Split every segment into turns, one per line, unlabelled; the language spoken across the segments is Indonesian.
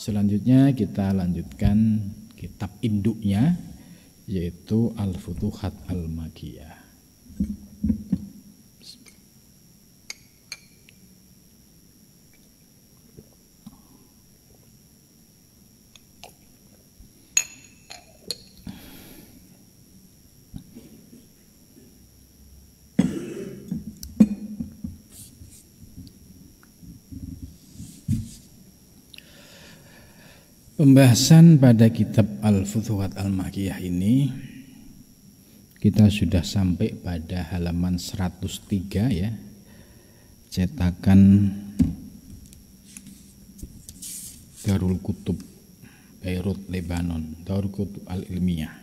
Selanjutnya kita lanjutkan kitab induknya, yaitu Al-Futuhat Al-Makkiyah. Pembahasan pada kitab Al-Futuhat Al-Makkiyah ini kita sudah sampai pada halaman 103 ya, cetakan Darul Kutub Beirut, Lebanon, Darul Kutub Al-Ilmiyah.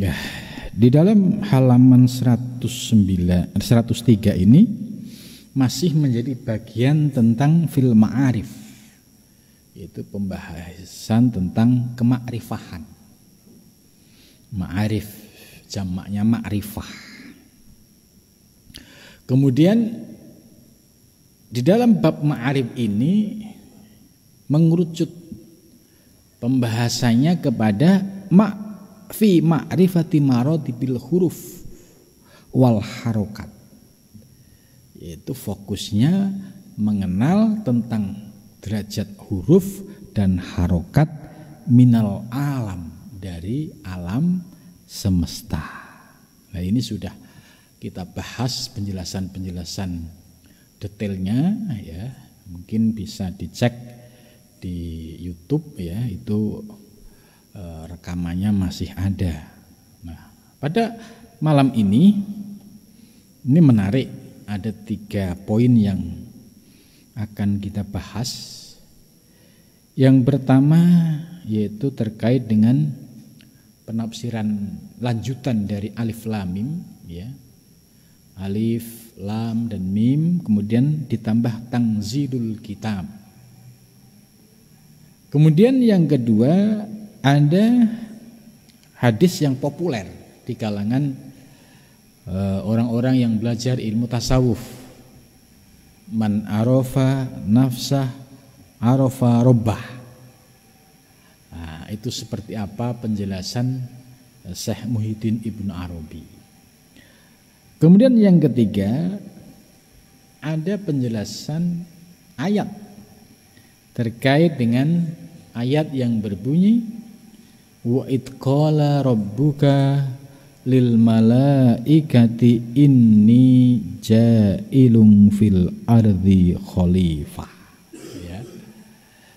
Ya, di dalam halaman 103 ini masih menjadi bagian tentang fil ma'arif, yaitu pembahasan tentang kemakrifahan. Ma'arif jamaknya ma'rifah. Kemudian di dalam bab ma'arif ini mengerucut pembahasannya kepada fi ma'rifati maratibil huruf wal harokat, yaitu fokusnya mengenal tentang derajat huruf dan harokat minal alam, dari alam semesta. Nah, ini sudah kita bahas penjelasan-penjelasan detailnya ya. Mungkin bisa dicek di YouTube ya, itu rekamannya masih ada. Nah, pada malam ini menarik, ada 3 poin yang akan kita bahas. Yang pertama yaitu terkait dengan penafsiran lanjutan dari alif lam mim ya. Alif, lam dan mim, kemudian ditambah tanzilul kitab. Kemudian yang kedua ada hadis yang populer di kalangan orang-orang yang belajar ilmu tasawuf. Man arafa nafsah arafa robbah. Nah, itu seperti apa penjelasan Syekh Muhyiddin Ibnu Arabi. Kemudian yang ketiga ada penjelasan ayat terkait dengan ayat yang berbunyi wa id qala rabbuka lil malaikati inni ja'ilun fil ardi khalifah ya.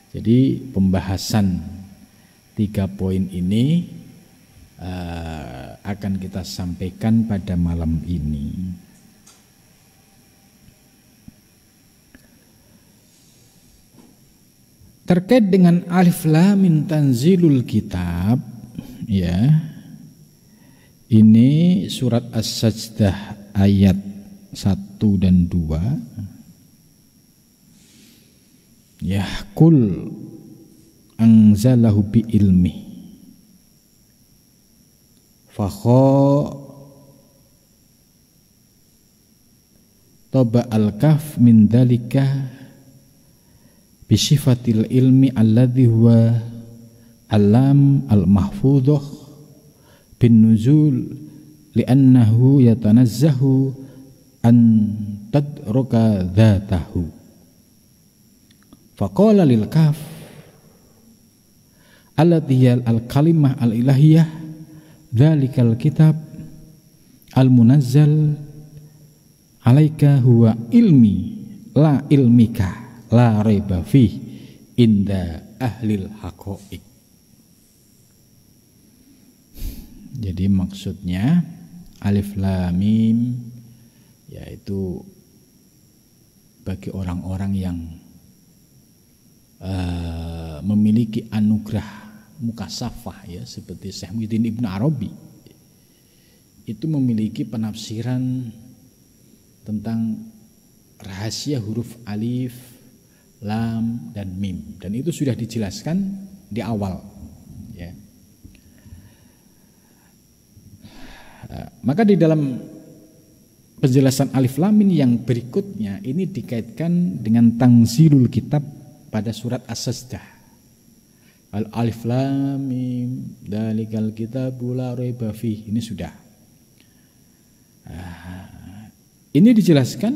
Jadi pembahasan 3 poin ini akan kita sampaikan pada malam ini. Terkait dengan alif lam mim tanzilul kitab ya. Ini surat As-Sajdah ayat 1 dan 2. Ya kul anzalahu bi ilmi fakho toba al-kaf min dalika bisifatil ilmi alladhi huwa alam al-mahfudhuh bin nuzul li'annahu yatanazzahu an tadruka dhatahu. Faqala lil kaf allati al-kalimah al-ilahiyah dzalikal kitab al-munazzal alaika huwa ilmi la ilmika la raiba fih inda ahlil haqaiq. Jadi maksudnya alif lam mim yaitu bagi orang-orang yang memiliki anugerah mukasafah ya, seperti Syekh Muhyiddin Ibnu Arabi, itu memiliki penafsiran tentang rahasia huruf alif, lam dan mim, dan itu sudah dijelaskan di awal ya. Maka di dalam penjelasan alif lam mim yang berikutnya ini dikaitkan dengan tanzilul kitab pada surat As-Sajdah. Alif lam mim dzalikal kitabu la raiba fihi. Ini sudah. Ini dijelaskan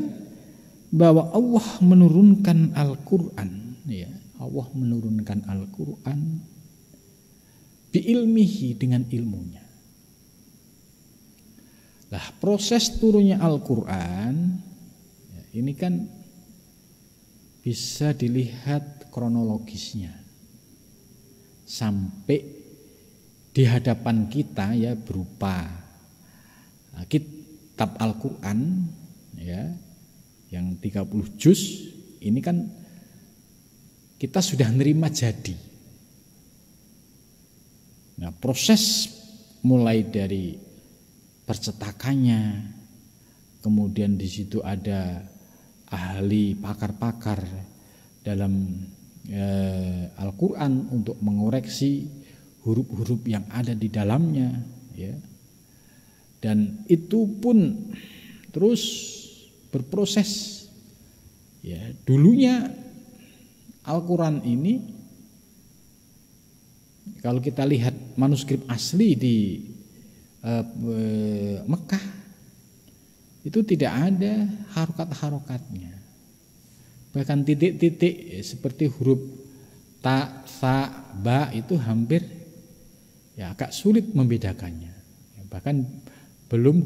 bahwa Allah menurunkan Al-Qur'an, ya. Allah menurunkan Al-Qur'an biilmihi, dengan ilmunya. Lah, proses turunnya Al-Qur'an ya, ini kan bisa dilihat kronologisnya sampai di hadapan kita ya, berupa kitab Al-Qur'an ya, yang 30 juz. Ini kan kita sudah nerima jadi. Nah, proses mulai dari percetakannya, kemudian di situ ada ahli pakar-pakar dalam Al-Qur'an untuk mengoreksi huruf-huruf yang ada di dalamnya, ya. Dan itu pun terus berproses. Ya, dulunya Al-Qur'an ini, kalau kita lihat manuskrip asli di Mekah, itu tidak ada harokat-harokatnya. Bahkan titik-titik seperti huruf ta, sa, ba itu hampir ya agak sulit membedakannya. Bahkan belum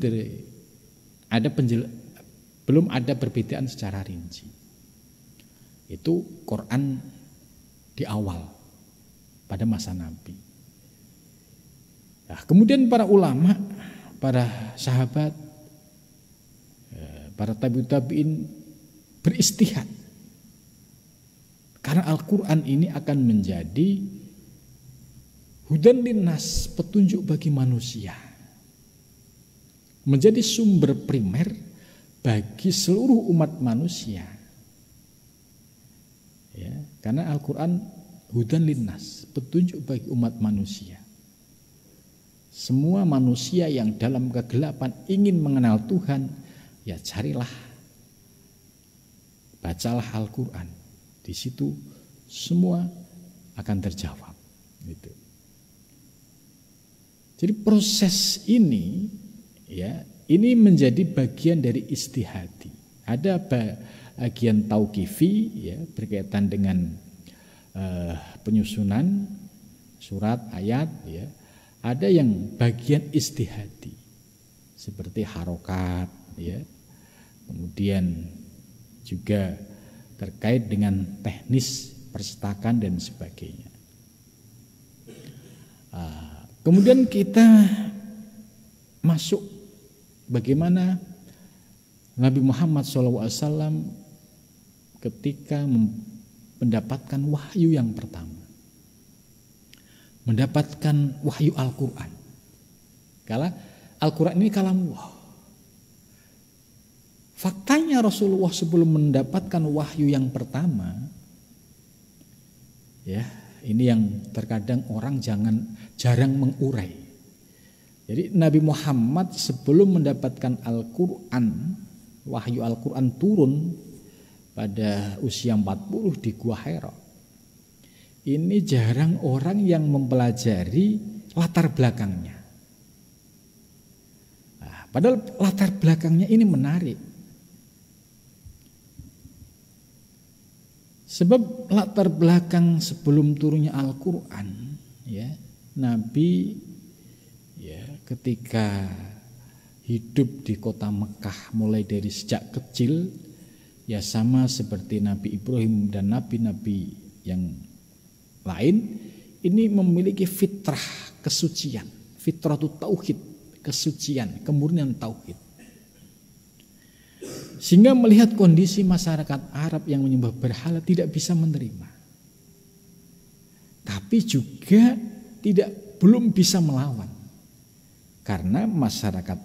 ada perbedaan secara rinci. Itu Quran di awal pada masa Nabi. Nah, kemudian para ulama, para sahabat, para tabi'in beristihad. Karena Al-Qur'an ini akan menjadi hudan linnas, petunjuk bagi manusia. Menjadi sumber primer bagi seluruh umat manusia. Ya, karena Al-Qur'an hudan linnas, petunjuk bagi umat manusia. Semua manusia yang dalam kegelapan ingin mengenal Tuhan, ya carilah, bacalah Al-Qur'an. Di situ semua akan terjawab. Gitu. Jadi proses ini, ya, ini menjadi bagian dari istihadi. Ada bagian tauqifi, ya, berkaitan dengan penyusunan surat, ayat, ya. Ada yang bagian istihadi seperti harokat, ya. Kemudian juga terkait dengan teknis percetakan dan sebagainya. Kemudian kita masuk bagaimana Nabi Muhammad SAW ketika mendapatkan wahyu yang pertama. Mendapatkan wahyu Al-Qur'an. Karena Al-Qur'an ini kalamullah. Faktanya Rasulullah sebelum mendapatkan wahyu yang pertama, ya, ini yang terkadang orang jarang mengurai. Jadi Nabi Muhammad sebelum mendapatkan Al-Qur'an, wahyu Al-Qur'an turun pada usia 40 di Gua Hira. Ini jarang orang yang mempelajari latar belakangnya. Nah, padahal latar belakangnya ini menarik. Sebab latar belakang sebelum turunnya Al-Qur'an, ya, Nabi, ya, ketika hidup di kota Mekah mulai dari sejak kecil, ya sama seperti Nabi Ibrahim dan nabi-nabi yang lain, ini memiliki fitrah kesucian, fitratu tauhid, kesucian, kemurnian tauhid. Sehingga melihat kondisi masyarakat Arab yang menyembah berhala tidak bisa menerima. Tapi juga belum bisa melawan. Karena masyarakat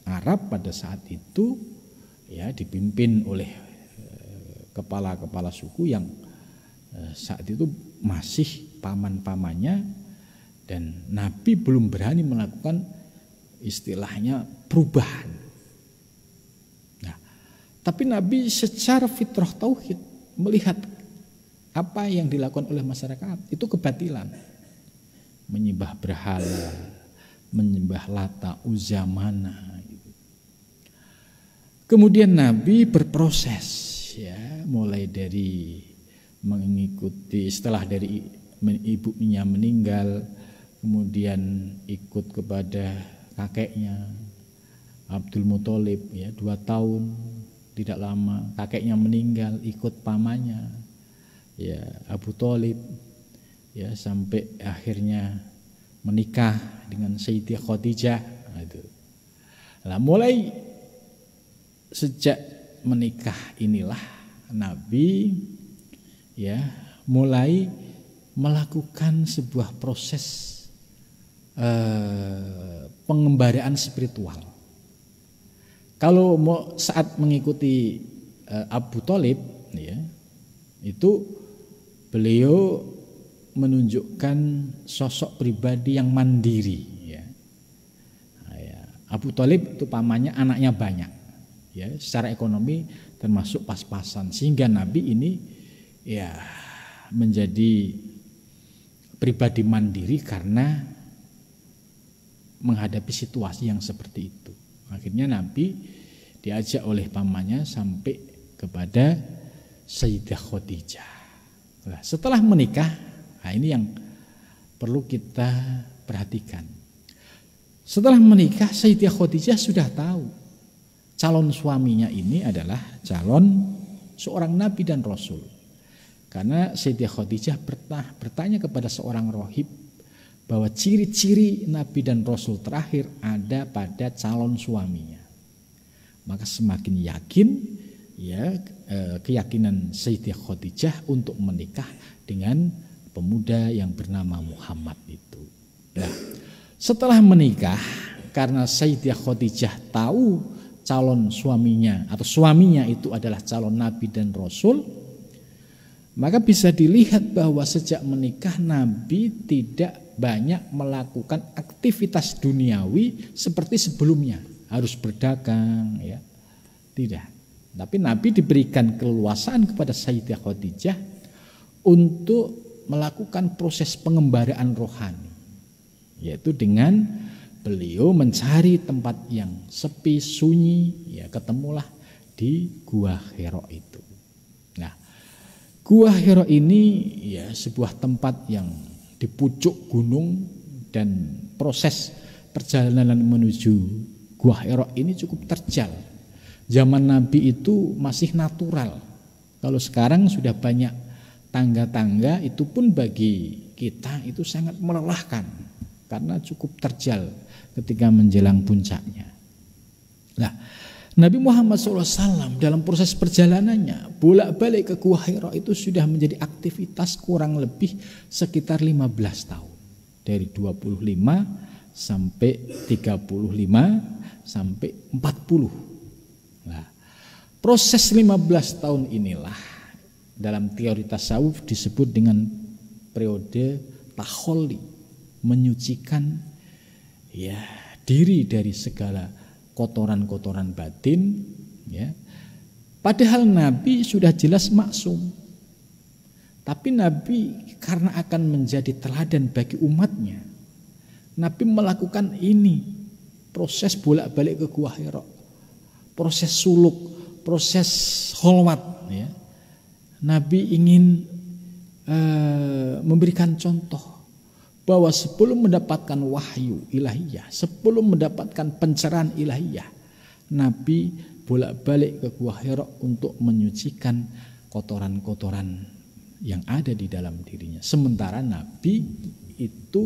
Arab pada saat itu, ya, dipimpin oleh kepala-kepala suku yang saat itu masih paman-pamannya, dan Nabi belum berani melakukan istilahnya perubahan. Nah, tapi Nabi secara fitrah tauhid melihat Apa yang dilakukan oleh masyarakat itu kebatilan. Menyembah berhala, menyembah Lata, Uzza, Mana. Kemudian Nabi berproses, ya, mulai dari mengikuti setelah dari ibunya meninggal, kemudian ikut kepada kakeknya Abdul Muthalib, ya, 2 tahun tidak lama kakeknya meninggal, ikut pamannya, ya, Abu Thalib, ya, sampai akhirnya menikah dengan Sayyidah Khadijah. Nah, mulai sejak menikah inilah Nabi, ya, mulai melakukan sebuah proses pengembaraan spiritual. Kalau mau saat mengikuti Abu Thalib, ya, itu beliau menunjukkan sosok pribadi yang mandiri, ya. Abu Thalib itu pamannya, anaknya banyak, ya, secara ekonomi termasuk pas-pasan, sehingga Nabi ini, ya, menjadi pribadi mandiri karena menghadapi situasi yang seperti itu. Akhirnya Nabi diajak oleh pamannya sampai kepada Sayyidah Khadijah. Nah, setelah menikah, nah ini yang perlu kita perhatikan. Setelah menikah, Sayyidah Khadijah sudah tahu calon suaminya ini adalah calon seorang nabi dan rasul. Karena Sayyidah Khadijah bertanya kepada seorang rohib bahwa ciri-ciri nabi dan rasul terakhir ada pada calon suaminya. Maka semakin yakin, ya, keyakinan Sayyidah Khadijah untuk menikah dengan pemuda yang bernama Muhammad itu. Nah, setelah menikah, karena Sayyidah Khadijah tahu calon suaminya atau suaminya itu adalah calon nabi dan rasul, maka bisa dilihat bahwa sejak menikah Nabi tidak banyak melakukan aktivitas duniawi seperti sebelumnya, harus berdagang, ya, tidak. Tapi Nabi diberikan keleluasaan kepada Sayyidah Khadijah untuk melakukan proses pengembaraan rohani, yaitu dengan beliau mencari tempat yang sepi, sunyi, ya, ketemulah di Gua Hira itu. Nah, Gua Hira ini, ya, sebuah tempat yang di pucuk gunung, dan proses perjalanan menuju Gua Hira ini cukup terjal. Zaman Nabi itu masih natural. Kalau sekarang sudah banyak tangga-tangga, itu pun bagi kita itu sangat melelahkan karena cukup terjal ketika menjelang puncaknya. Nah, Nabi Muhammad SAW dalam proses perjalanannya bolak-balik ke Gua Hira itu sudah menjadi aktivitas kurang lebih sekitar 15 tahun. Dari 25 sampai 35 sampai 40. Nah, proses 15 tahun inilah dalam teori tasawuf disebut dengan periode taholli, menyucikan, ya, diri dari segala kotoran-kotoran batin, ya. Padahal Nabi sudah jelas maksum. Tapi Nabi karena akan menjadi teladan bagi umatnya, Nabi melakukan ini, proses bolak-balik ke Gua Hira, proses suluk, proses kholwat, ya. Nabi ingin memberikan contoh bahwa sebelum mendapatkan wahyu ilahiyah, sebelum mendapatkan pencerahan ilahiyah, Nabi bolak-balik ke Gua Hira untuk menyucikan kotoran-kotoran yang ada di dalam dirinya. Sementara Nabi itu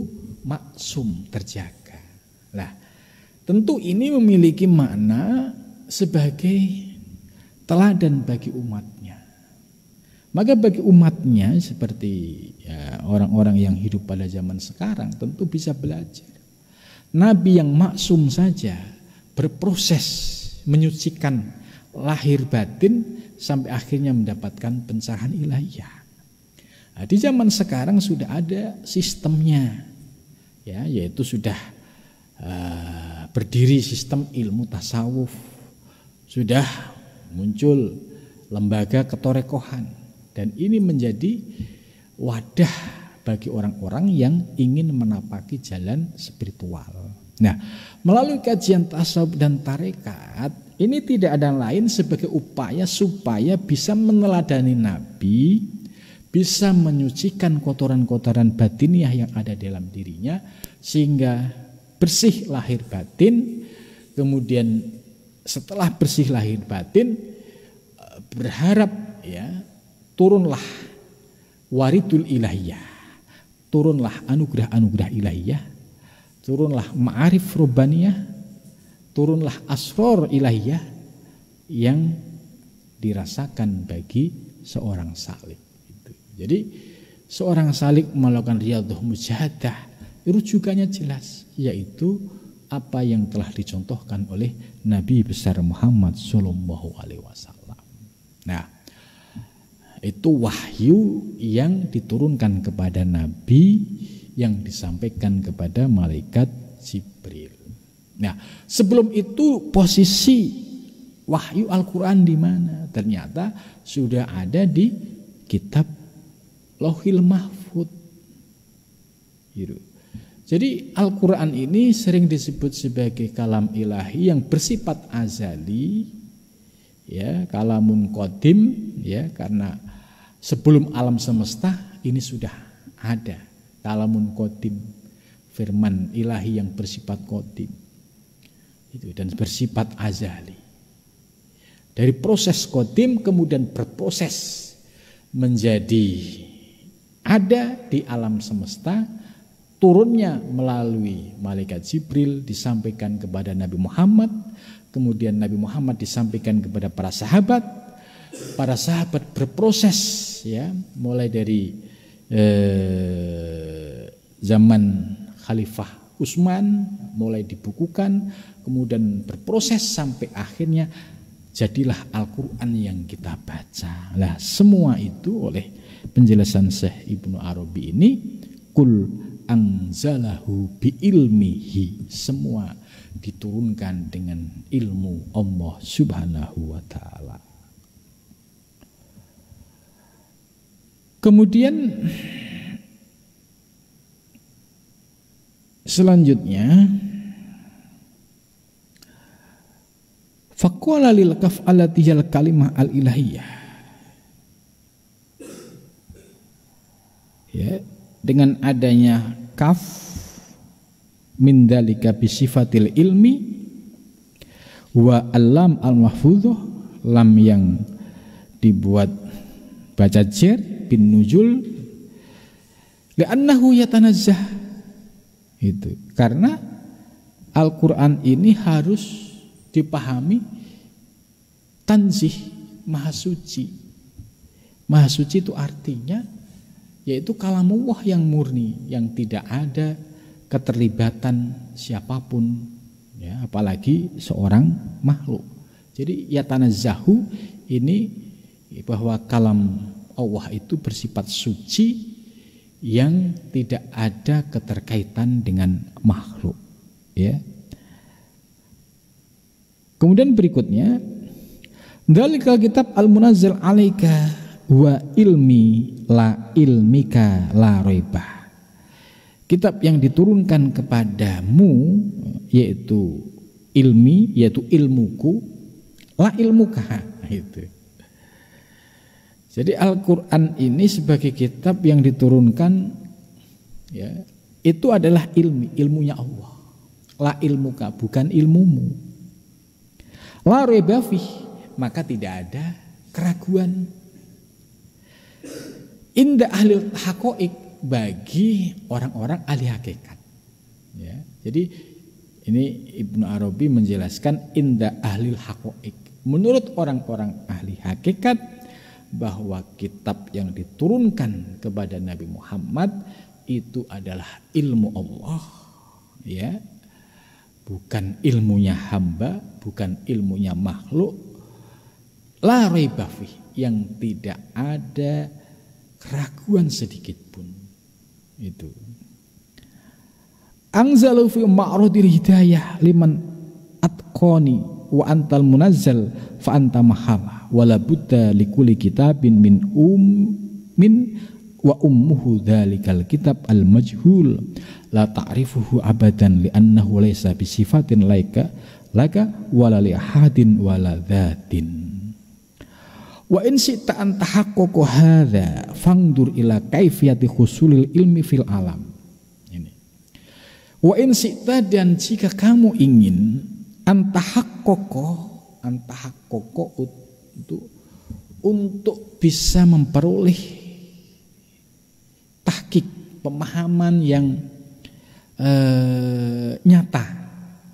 maksum, terjaga. Nah, tentu ini memiliki makna sebagai teladan bagi umatnya. Maka bagi umatnya seperti, ya, orang-orang yang hidup pada zaman sekarang tentu bisa belajar. Nabi yang maksum saja berproses menyucikan lahir batin sampai akhirnya mendapatkan pencerahan ilahiyah. Nah, di zaman sekarang sudah ada sistemnya, ya, yaitu sudah berdiri sistem ilmu tasawuf, sudah muncul lembaga ketorekohan, dan ini menjadi wadah bagi orang-orang yang ingin menapaki jalan spiritual. Nah, melalui kajian tasawuf dan tarekat, ini tidak ada lain sebagai upaya supaya bisa meneladani Nabi, bisa menyucikan kotoran-kotoran batiniah yang ada dalam dirinya, sehingga bersih lahir batin. Kemudian setelah bersih lahir batin, berharap ya turunlah waridul ilahiyah, turunlah anugerah-anugerah ilahiyah, turunlah ma'arif robbaniyah, turunlah asror ilahiyah yang dirasakan bagi seorang salik. Jadi seorang salik melakukan riyadhah mujahadah, rujukannya jelas, yaitu apa yang telah dicontohkan oleh Nabi besar Muhammad Sallallahu Alaihi Wasallam. Nah, itu wahyu yang diturunkan kepada Nabi, yang disampaikan kepada malaikat Jibril. Nah, sebelum itu posisi wahyu Al-Quran di mana? Ternyata sudah ada di kitab Lauhil Mahfud. Jadi Al-Quran ini sering disebut sebagai kalam ilahi yang bersifat azali, ya, kalamun qadim, ya, karena sebelum alam semesta ini sudah ada kalamun qadim, firman ilahi yang bersifat qadim itu dan bersifat azali. Dari proses qadim kemudian berproses menjadi ada di alam semesta, turunnya melalui malaikat Jibril disampaikan kepada Nabi Muhammad, kemudian Nabi Muhammad disampaikan kepada para sahabat berproses, ya, mulai dari zaman Khalifah Utsman mulai dibukukan, kemudian berproses sampai akhirnya jadilah Al-Quran yang kita baca. Nah, semua itu oleh penjelasan Syekh Ibnu Arabi ini, kul anzalahu bi ilmihi, semua diturunkan dengan ilmu Allah Subhanahu wa taala. Kemudian selanjutnya faqala lil kaf alatihal kalimah al ilahiyah, ya, dengan adanya kaf min dalika bi sifatil ilmi wa alam al mahfudhuh, lam yang dibuat baca jer bin nujul, li'annahu yatanazzah, itu karena Al-Quran ini harus dipahami tanzih, maha suci. Maha suci itu artinya yaitu kalamullah yang murni, yang tidak ada keterlibatan siapapun, ya, apalagi seorang makhluk. Jadi yatanazzahu ini bahwa kalam Allah itu bersifat suci yang tidak ada keterkaitan dengan makhluk, ya. Kemudian berikutnya, dalikal kitab al-munazzal alaika wa ilmi la ilmika la raibah. Kitab yang diturunkan kepadamu yaitu ilmi, yaitu ilmuku, la ilmuka, itu. Jadi Al-Quran ini sebagai kitab yang diturunkan, ya, itu adalah ilmunya Allah. La ilmuka, bukan ilmumu. La raiba fih, maka tidak ada keraguan. Inda ahlil haqaiq, bagi orang-orang ahli hakikat, ya. Jadi ini Ibnu Arabi menjelaskan inda ahlil haqaiq, menurut orang-orang ahli hakikat, bahwa kitab yang diturunkan kepada Nabi Muhammad itu adalah ilmu Allah, ya, bukan ilmunya hamba, bukan ilmunya makhluk. La raiba fih, yang tidak ada keraguan sedikit pun. Itu anzalu fi ma'rudil hidayah liman atqani wa antal munazzal fa anta mahala wala budda likulli kitabin min wa ummuhu dzalikal kitab al majhul la ta'rifuhu abadan li'annahu laysa bisifatin laka wala li ahadin wala dzatin. Wa in syi'ta an tahaqqaqa hadza fangdur ila kaifiyati husulil ilmi fil alam. Ini. Wa in syi'ta, dan jika kamu ingin an tahaqqaqa untuk bisa memperoleh tahqiq, pemahaman yang nyata,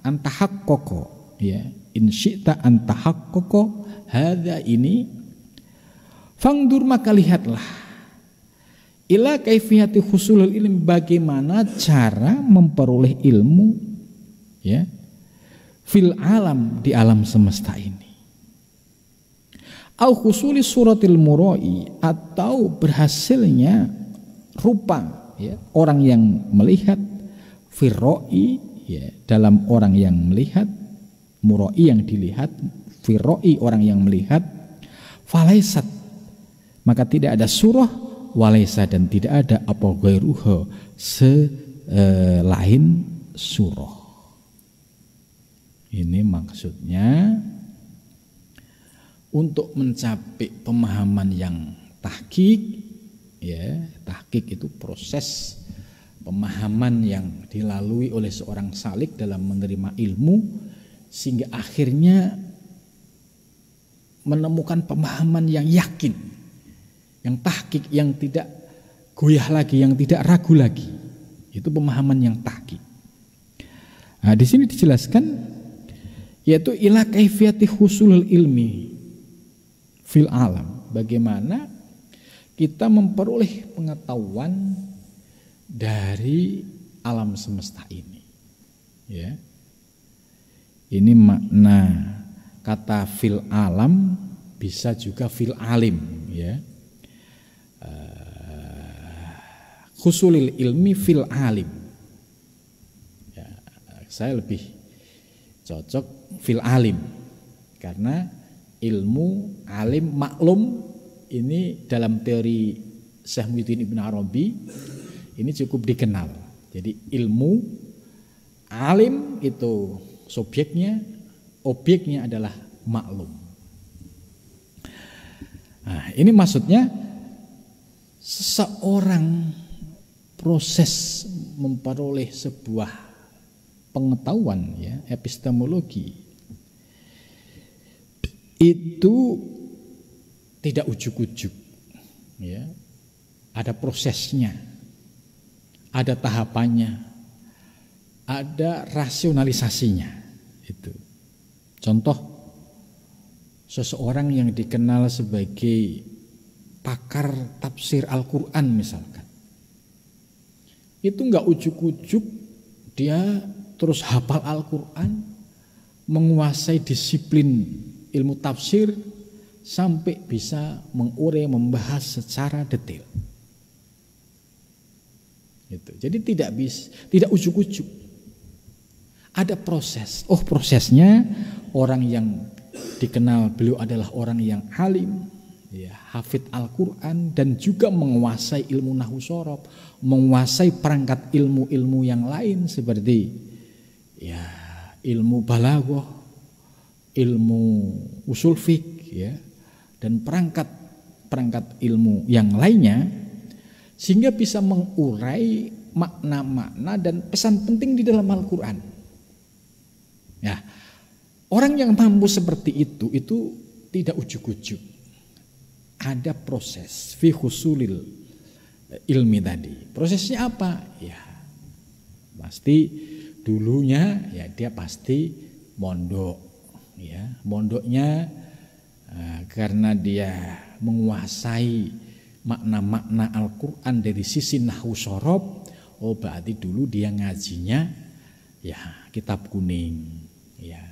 an tahaqqaqa, ya, in syi'ta an tahaqqaqa hadza ini, fangdur maka lihatlah ila kaifiyati husulul ilmi, bagaimana cara memperoleh ilmu, ya, fil alam, di alam semesta ini. Au husuli suratil murai, atau berhasilnya rupa, ya, orang yang melihat, firroi, ya, dalam orang yang melihat, murai yang dilihat, firroi orang yang melihat, falaisat maka tidak ada surah, walaisa dan tidak ada apa ghairuha selain surah. Ini maksudnya untuk mencapai pemahaman yang tahqiq, ya, tahqiq itu proses pemahaman yang dilalui oleh seorang salik dalam menerima ilmu sehingga akhirnya menemukan pemahaman yang yakin, yang tahqiq, yang tidak goyah lagi, yang tidak ragu lagi. Itu pemahaman yang tahqiq. Nah, di sini dijelaskan yaitu ila kaifiyati husulul ilmi fil alam, bagaimana kita memperoleh pengetahuan dari alam semesta ini, ya. Ini makna kata fil alam, bisa juga fil alim, ya. Husulil ilmi fil alim, ya, saya lebih cocok fil alim karena ilmu alim maklum ini dalam teori Syekh Muhyiddin Ibn Arabi ini cukup dikenal. Jadi ilmu alim itu subjeknya, objeknya adalah maklum. Nah, ini maksudnya seseorang proses memperoleh sebuah pengetahuan, ya, epistemologi itu tidak ujuk-ujuk, ya. Ada prosesnya, ada tahapannya, ada rasionalisasinya. Itu contoh seseorang yang dikenal sebagai pakar tafsir Al-Quran misalkan, itu enggak ujuk-ujuk dia terus hafal Al-Quran, menguasai disiplin ilmu tafsir sampai bisa mengurai, membahas secara detail. Itu. Jadi tidak ujuk-ujuk. Ada proses. Oh, prosesnya orang yang dikenal beliau adalah orang yang alim, ya, hafid Al-Quran dan juga menguasai ilmu nahwu shorof, menguasai perangkat ilmu-ilmu yang lain seperti, ya, ilmu balaghah, ilmu usul fiqh, ya, dan perangkat ilmu yang lainnya, sehingga bisa mengurai makna-makna dan pesan penting di dalam Al-Quran. Ya, orang yang mampu seperti itu tidak ujuk-ujuk. Ada proses fi husulil ilmi tadi. Prosesnya apa? Ya, pasti dulunya ya dia pasti mondok, ya. Mondoknya karena dia menguasai makna-makna Al-Quran dari sisi nahwu shorof, oh berarti dulu dia ngajinya ya kitab kuning, ya.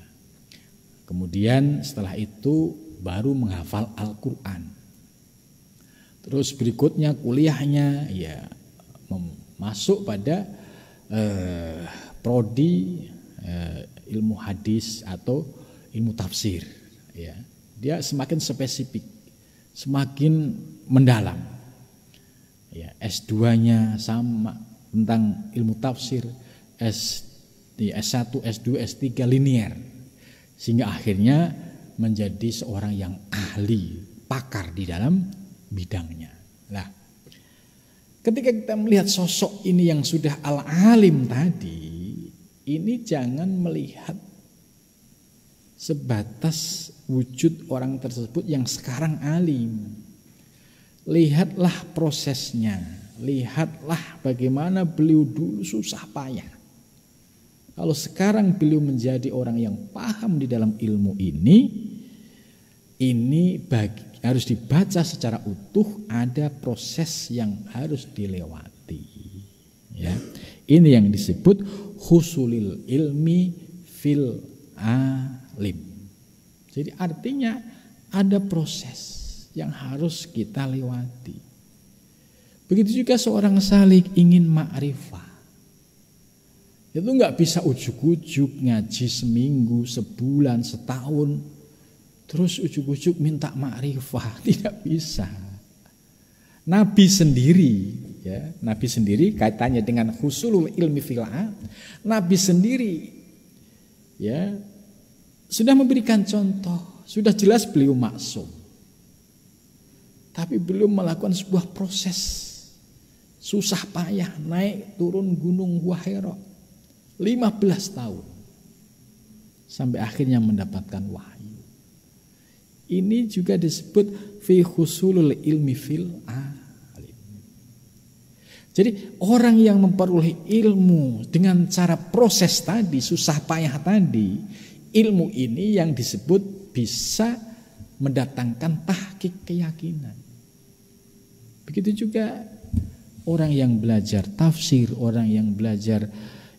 Kemudian setelah itu baru menghafal Al-Quran. Terus berikutnya kuliahnya ya masuk pada prodi ilmu hadis atau ilmu tafsir, ya. dia semakin spesifik, semakin mendalam. Ya, S2-nya sama tentang ilmu tafsir, S1, S2, S3 linear. Sehingga akhirnya menjadi seorang yang ahli, pakar di dalam bidangnya. Nah, ketika kita melihat sosok ini yang sudah al-alim tadi, ini jangan melihat sebatas wujud orang tersebut yang sekarang alim. Lihatlah prosesnya, lihatlah bagaimana beliau dulu susah payah. Kalau sekarang beliau menjadi orang yang paham di dalam ilmu ini harus dibaca secara utuh, ada proses yang harus dilewati. Ya, ini yang disebut husulil ilmi fil alim. Jadi artinya ada proses yang harus kita lewati. Begitu juga seorang salik ingin ma'rifah. Itu nggak bisa ujuk-ujuk ngaji seminggu, sebulan, setahun, terus ujuk-ujuk minta ma'rifah, tidak bisa. Nabi sendiri, ya, Nabi sendiri kaitannya dengan husulul ilmi fil alim. Nabi sendiri, ya, sudah memberikan contoh, sudah jelas beliau maksum. Tapi beliau melakukan sebuah proses susah payah naik turun gunung Hira 15 tahun sampai akhirnya mendapatkan wahyu. Ini juga disebut fi husulul ilmi fil alim. Jadi orang yang memperoleh ilmu dengan cara proses tadi, susah payah tadi, ilmu ini yang disebut bisa mendatangkan tahqiq keyakinan. Begitu juga orang yang belajar tafsir, orang yang belajar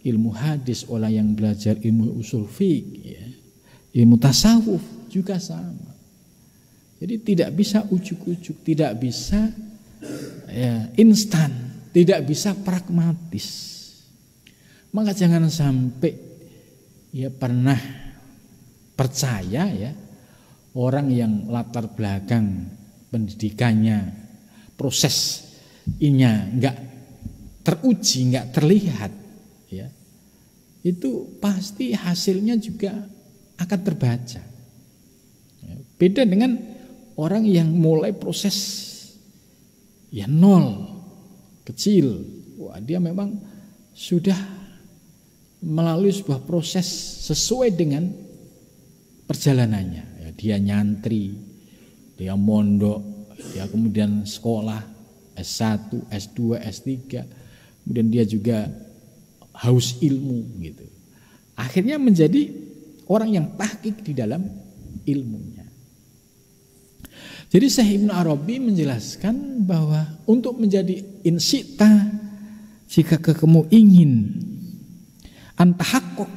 ilmu hadis, orang yang belajar ilmu usul fiqh, ya, ilmu tasawuf juga sama. Jadi tidak bisa ujuk-ujuk, tidak bisa ya, instan, tidak bisa pragmatis. Maka jangan sampai ya pernah percaya ya orang yang latar belakang pendidikannya, prosesnya enggak teruji, enggak terlihat, ya, itu pasti hasilnya juga akan terbaca. Ya, beda dengan orang yang mulai proses ya nol, kecil. Wah, dia memang sudah melalui sebuah proses sesuai dengan perjalanannya. Ya, dia nyantri, dia mondok, dia kemudian sekolah S1, S2, S3, kemudian dia juga haus ilmu gitu. Akhirnya menjadi orang yang tahqiq di dalam ilmunya. Jadi Syekh Ibnu Arabi menjelaskan bahwa untuk menjadi insyita, jika kamu ingin antahaqqaq,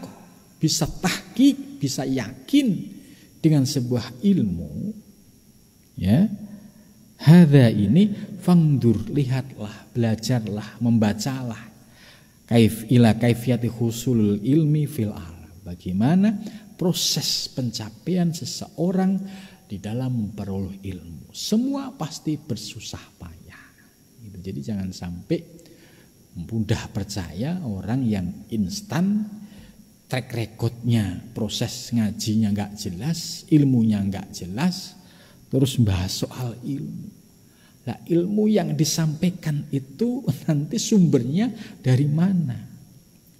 bisa tahqiq, bisa yakin dengan sebuah ilmu, ya, hadza ini fangdur, lihatlah, belajarlah, membacalah kaifiyati husulul ilmi fil alam. Bagaimana proses pencapaian seseorang di dalam memperoleh ilmu. Semua pasti bersusah payah. Gitu. Jadi jangan sampai mudah percaya orang yang instan, track recordnya, proses ngajinya nggak jelas, ilmunya nggak jelas, terus bahas soal ilmu. Nah, ilmu yang disampaikan itu nanti sumbernya dari mana?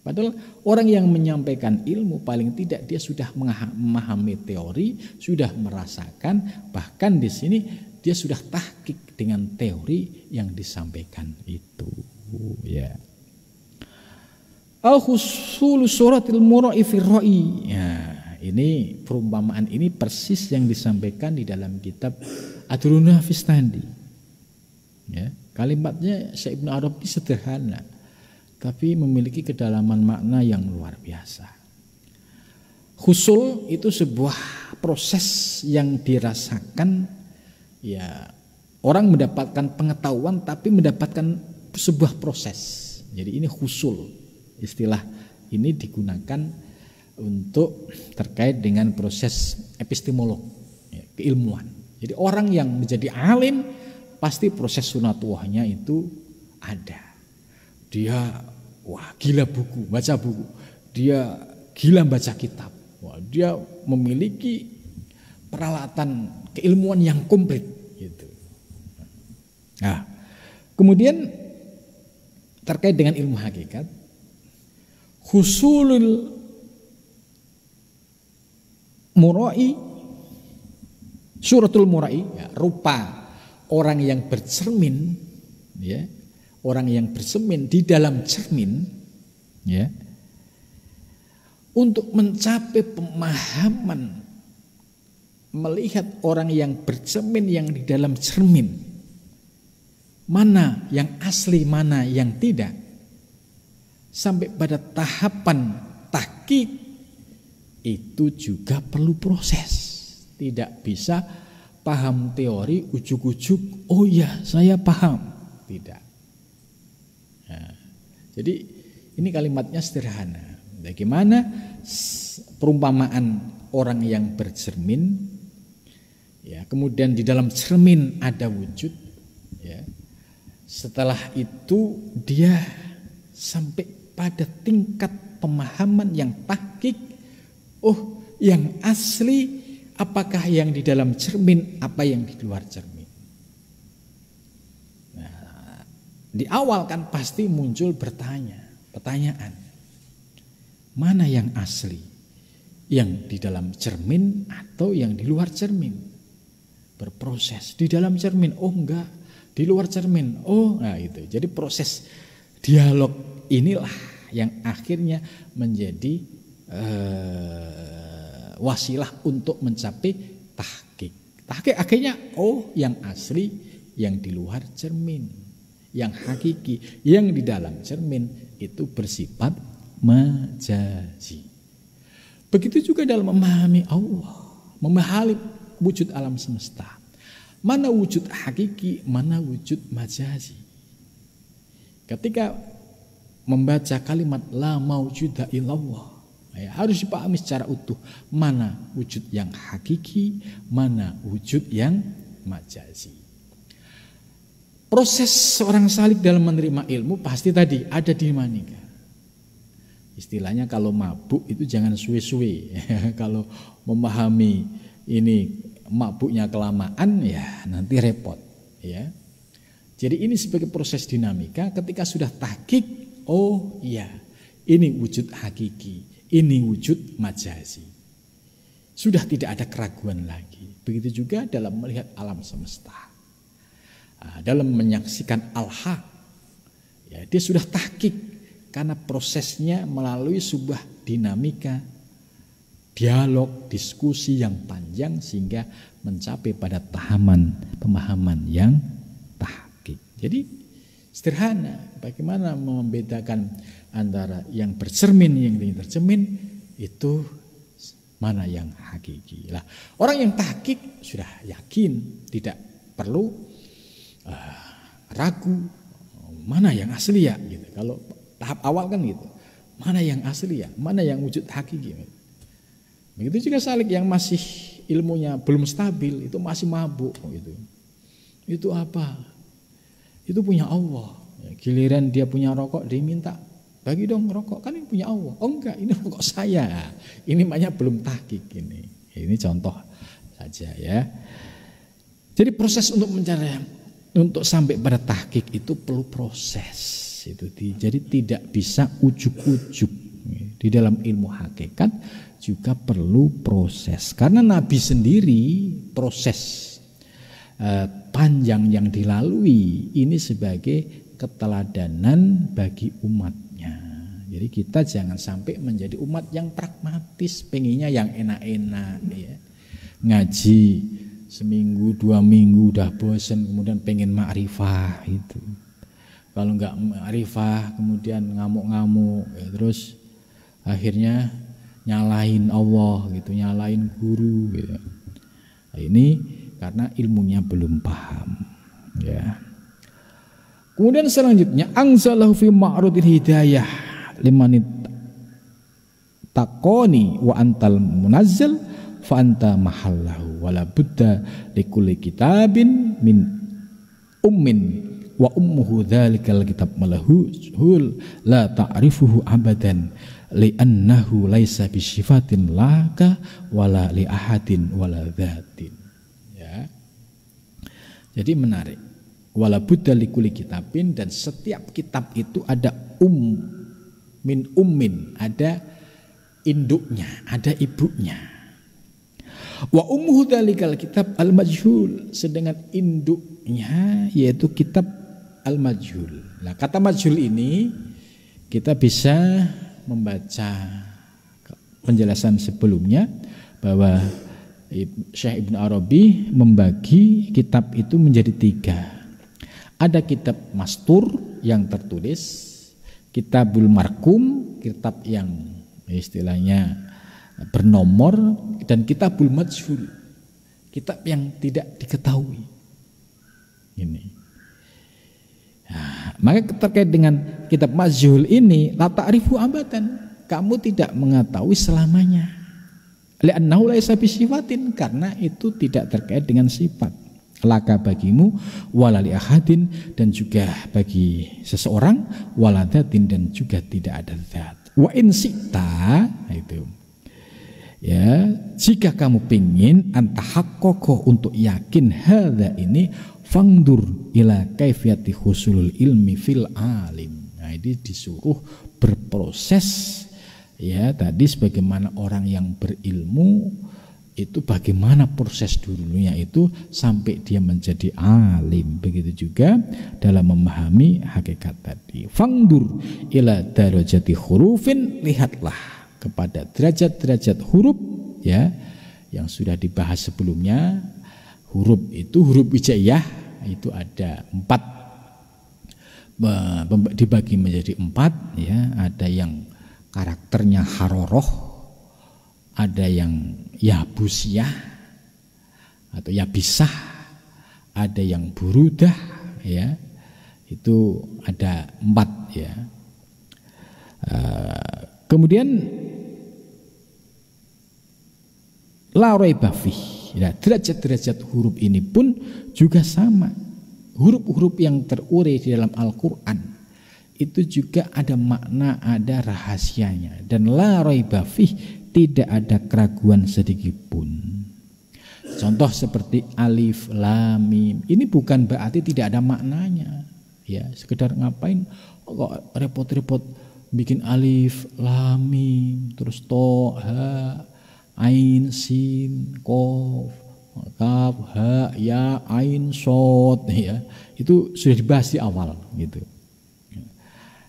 Padahal orang yang menyampaikan ilmu paling tidak dia sudah memahami teori, sudah merasakan, bahkan di sini dia sudah tahqiq dengan teori yang disampaikan itu. Ya. Al-husul suratil mura'i fi ra'i. Ya, ini perumpamaan ini persis yang disampaikan di dalam kitab Ad-Durrun Nafis tadi. Ya, kalimatnya Syekh Ibnu Arabi sederhana, tapi memiliki kedalaman makna yang luar biasa. Husul itu sebuah proses yang dirasakan, ya, orang mendapatkan pengetahuan tapi mendapatkan sebuah proses. Jadi ini husul. Istilah ini digunakan untuk terkait dengan proses epistemolog. keilmuan. Jadi orang yang menjadi alim pasti proses sunatullahnya itu ada. Dia gila buku, baca buku. Dia gila baca kitab. Dia memiliki peralatan keilmuan yang komplit gitu. Nah, kemudian terkait dengan ilmu hakikat, husulul murai, suratul murai, ya, rupa orang yang bercermin, ya, orang yang bercermin di dalam cermin, ya, untuk mencapai pemahaman melihat orang yang bercermin yang di dalam cermin, mana yang asli, mana yang tidak, sampai pada tahapan tahqiq, itu juga perlu proses. Tidak bisa paham teori ujuk-ujuk, oh ya saya paham, tidak. Nah, jadi ini kalimatnya sederhana. Bagaimana perumpamaan orang yang bercermin, ya, kemudian di dalam cermin ada wujud, ya. Setelah itu dia sampai pada tingkat pemahaman yang tahqiq, oh yang asli apakah yang di dalam cermin, apa yang di luar cermin. Nah, di awal kan pasti muncul pertanyaan. Mana yang asli? Yang di dalam cermin atau yang di luar cermin? Berproses di dalam cermin, oh enggak, di luar cermin, oh nah itu. Jadi proses dialog inilah yang akhirnya menjadi wasilah untuk mencapai tahqiq. Tahqiq akhirnya, oh yang asli yang di luar cermin, yang hakiki, yang di dalam cermin itu bersifat majazi. Begitu juga dalam memahami Allah, memahami wujud alam semesta. Mana wujud hakiki, mana wujud majazi. Ketika membaca kalimat la maujuda illallah, ya, harus dipahami secara utuh mana wujud yang hakiki, mana wujud yang majazi. Proses seorang salik dalam menerima ilmu pasti tadi ada dinamika. Istilahnya kalau mabuk itu jangan suwe-suwe. Kalau memahami ini mabuknya kelamaan ya nanti repot, ya. Jadi ini sebagai proses dinamika. Ketika sudah tahqiq, oh iya ini wujud hakiki, ini wujud majazi. Sudah tidak ada keraguan lagi. Begitu juga dalam melihat alam semesta, dalam menyaksikan al-haq, ya, dia sudah tahqiq. Karena prosesnya melalui sebuah dinamika, dialog, diskusi yang panjang sehingga mencapai pada tahapan pemahaman yang tahqiq. Jadi sederhana, bagaimana membedakan antara yang bercermin, yang tidak tercermin, itu mana yang hakiki. Lah, orang yang tahqiq sudah yakin, tidak perlu ragu mana yang asli ya gitu. Kalau tahap awal kan gitu, mana yang asli ya, mana yang wujud hakiki. Begitu juga salik yang masih ilmunya belum stabil, itu masih mabuk gitu. Itu apa? Itu punya Allah. Giliran dia punya rokok, dia minta bagi dong rokok, kan ini punya Allah. Oh enggak, ini rokok saya. Ini makanya belum tahqiq ini. Ini contoh saja ya. Jadi proses untuk mencari, untuk sampai pada tahqiq itu perlu proses. Jadi tidak bisa ujuk-ujuk. Di dalam ilmu hakikat juga perlu proses. Karena Nabi sendiri proses panjang yang dilalui ini sebagai keteladanan bagi umatnya. Jadi kita jangan sampai menjadi umat yang pragmatis, pengennya yang enak-enak, ya. Ngaji seminggu 2 minggu udah bosen, kemudian pengen ma'rifah itu. Kalau enggak ma'rifah kemudian ngamuk-ngamuk, ya, terus akhirnya nyalahin Allah gitu, nyalahin guru gitu. Nah, ini karena ilmunya belum paham, ya. Kemudian selanjutnya anzalahu fi ma'rudil hidayah limanit taqoni wa antal munazzal fa anta mahallahu wala budda likulli kitabin min ummin wa ummuhu dzalikal kitab malahul la ta'rifuhu abadan li'annahu laisa bisyifatin laka wala li ahadin wala dzatin. Ya. Jadi menarik. Wala budda likulli kitabin, dan setiap kitab itu ada min ummin, ada induknya, ada ibunya. Wa ummuhu dzalikal kitab al-majhul, sedangkan induknya yaitu kitab al-majhul. Nah, kata majhul ini kita bisa membaca penjelasan sebelumnya bahwa Syekh Ibnu Arabi membagi kitab itu menjadi 3. Ada kitab mastur yang tertulis, kitabul markum, kitab yang istilahnya bernomor, dan kitabul majhul, kitab yang tidak diketahui. Ini. Nah, maka terkait dengan kitab majhul ini, la ta'rifu abadan, kamu tidak mengetahui selamanya. Li'annahu laisa bisifatin, karena itu tidak terkait dengan sifat. Laka bagimu, wala li ahadin, dan juga bagi seseorang, wala dzatin, dan juga tidak ada zat. Wa in sita, itu. Ya, jika kamu pingin antahaqqaqah, untuk yakin hadza ini, fangdur ila kaifiyati husulul ilmi fil alim. Nah, ini disuruh berproses, ya, tadi sebagaimana orang yang berilmu itu bagaimana proses dulunya itu sampai dia menjadi alim. Begitu juga dalam memahami hakikat tadi. Fangdur ila darajati hurufin, lihatlah kepada derajat-derajat huruf, ya, yang sudah dibahas sebelumnya. Huruf itu, huruf hijaiyah itu ada 4, dibagi menjadi 4, ya. Ada yang karakternya haroroh, ada yang yabusiyah atau yabisah, ada yang burudah, ya. Itu ada 4, ya. Kemudian la raiba fih. Ya, derajat-derajat huruf ini pun juga sama. Huruf-huruf yang terurai di dalam Al-Quran itu juga ada makna, ada rahasianya. Dan la raiba fih, tidak ada keraguan sedikit pun. Contoh seperti alif, lam, mim. Ini bukan berarti tidak ada maknanya. Ya, sekedar ngapain kok repot-repot bikin alif, lam, mim, terus to, ha, ain, sin, kof, kaf, ha, ya, ain, shod, ya. Itu sudah dibahas di awal, gitu.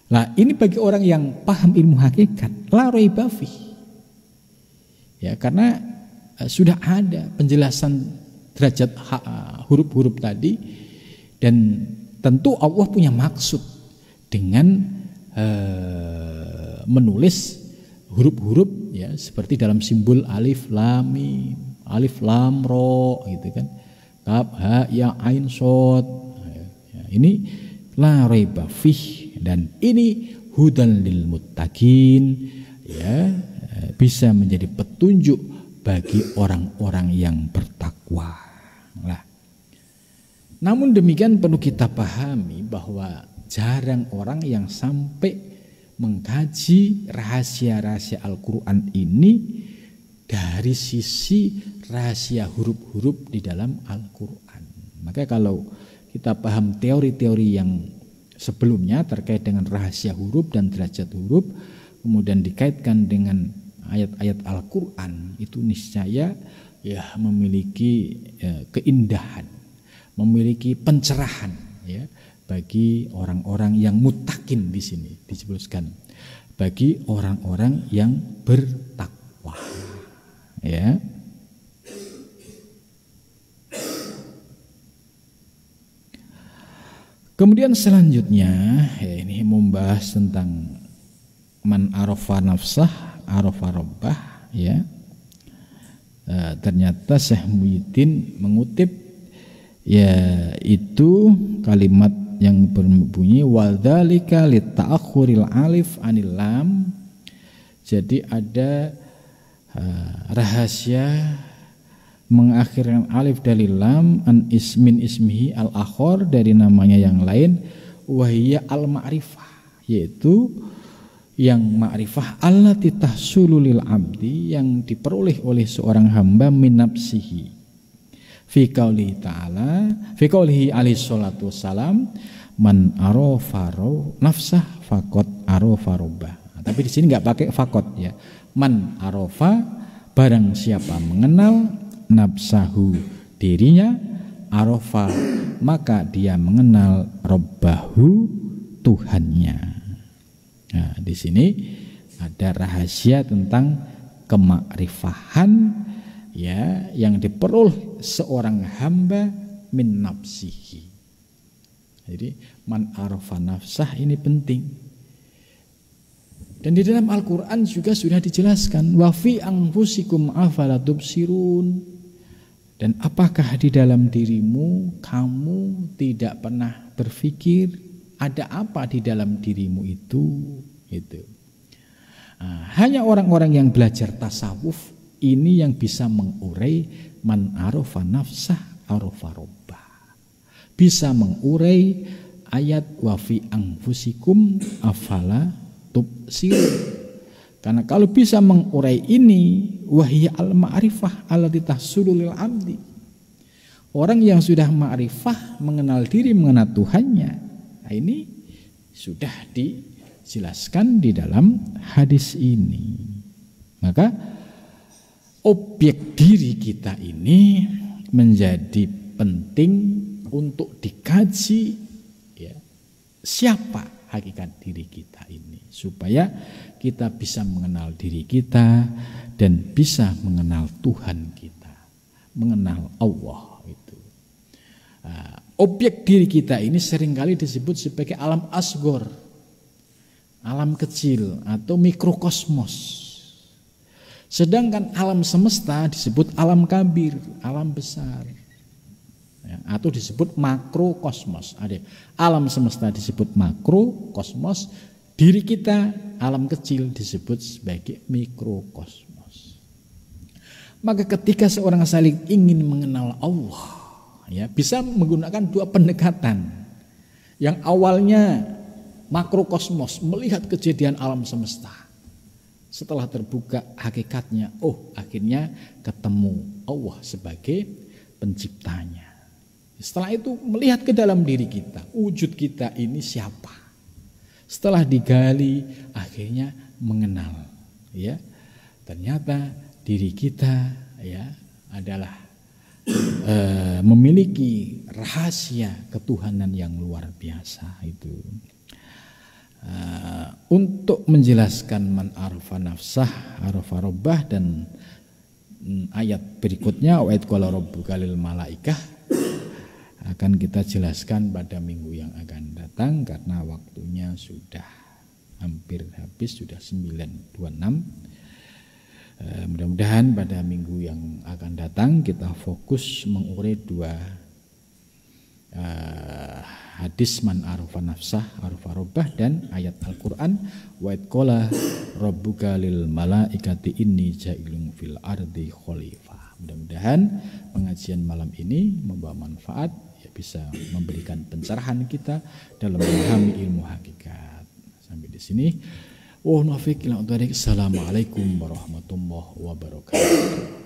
Nah, ini bagi orang yang paham ilmu hakikat, la raiba fih. Ya, karena sudah ada penjelasan derajat huruf-huruf tadi, dan tentu Allah punya maksud dengan menulis huruf-huruf, ya, seperti dalam simbol alif lam mim, alif lam ro, gitu kan, kaf ha ya ain shod, ya, ini la raiba fih, dan ini hudan lil muttaqin, ya, bisa menjadi petunjuk bagi orang-orang yang bertakwa. Nah, namun demikian perlu kita pahami bahwa jarang orang yang sampai mengkaji rahasia-rahasia Al-Quran ini dari sisi rahasia huruf-huruf di dalam Al-Quran. Maka kalau kita paham teori-teori yang sebelumnya terkait dengan rahasia huruf dan derajat huruf, kemudian dikaitkan dengan ayat-ayat Al-Quran, itu niscaya ya memiliki keindahan, memiliki pencerahan, ya, bagi orang-orang yang muttaqin. Di sini disebutkan bagi orang-orang yang bertakwa, ya. Kemudian selanjutnya, ya, ini membahas tentang man arafa nafsah arafa rabbah, ya. Ternyata Syekh Muhyiddin mengutip, ya, itu kalimat yang berbunyi wadzalika lita'akhuril alif anil lam. Jadi ada rahasia mengakhirkan alif dari lam an ismin ismihi al akhor dari namanya yang lain, wahiyya al ma'rifah, yaitu yang ma'rifah allati tahsulu lil abdi, yang diperoleh oleh seorang hamba min nafsihi fi qaulihi ta'ala, fi qaulihi alaihi salatu wassalam, man arafa nafsah faqad arafa rabbah. Tapi di sini nggak pakai fakot ya. Man arafa, barang siapa mengenal, nafsahu, dirinya, arafa, maka dia mengenal rabbahu, Tuhannya. Nah, di sini ada rahasia tentang kemakrifahan ya, yang diperoleh seorang hamba min nafsihi. Jadi man arafa nafsah ini penting. Dan di dalam Al-Quran juga sudah dijelaskan, wa fi anfusikum afala tubsirun, dan apakah di dalam dirimu kamu tidak pernah berpikir ada apa di dalam dirimu itu. Hanya orang-orang yang belajar tasawuf ini yang bisa mengurai man arafa nafsah arafa rabbah, bisa mengurai ayat wa fi anfusikum afala tubsirun. Karena kalau bisa mengurai ini, wahiyya al-ma'rifah allati tahsulu lil abdi, orang yang sudah ma'rifah, mengenal diri, mengenal Tuhannya, nah ini sudah dijelaskan di dalam hadis ini. Maka objek diri kita ini menjadi penting untuk dikaji ya, siapa hakikat diri kita ini, supaya kita bisa mengenal diri kita dan bisa mengenal Tuhan kita, mengenal Allah itu. Objek diri kita ini seringkali disebut sebagai alam asgor, alam kecil atau mikrokosmos. Sedangkan alam semesta disebut alam kabir, alam besar. Ya, atau disebut makrokosmos. Ada alam semesta disebut makrokosmos, diri kita alam kecil disebut sebagai mikrokosmos. Maka ketika seorang salik ingin mengenal Allah, ya, bisa menggunakan dua pendekatan. Yang awalnya makrokosmos, melihat kejadian alam semesta. Setelah terbuka hakikatnya, akhirnya ketemu Allah sebagai penciptanya. Setelah itu melihat ke dalam diri kita, wujud kita ini siapa. Setelah digali, akhirnya mengenal, ya, ternyata diri kita ya adalah memiliki rahasia ketuhanan yang luar biasa itu. Untuk menjelaskan man arafa nafsah arafa rabbah dan ayat berikutnya wa id qala rabbuka lil malaikah akan kita jelaskan pada minggu yang akan datang, karena waktunya sudah hampir habis, sudah 9.26. Mudah-mudahan pada minggu yang akan datang kita fokus mengurai dua hadis man arafa nafsah arafa rabbah dan ayat Al-Quran wa id qala rabbuka lil malaikati inni ja'ilun fil ardi khalifah. Mudah-mudahan pengajian malam ini membawa manfaat, ya, bisa memberikan pencerahan kita dalam memahami ilmu hakikat. Sampai di sini. Assalamualaikum warahmatullahi wabarakatuh.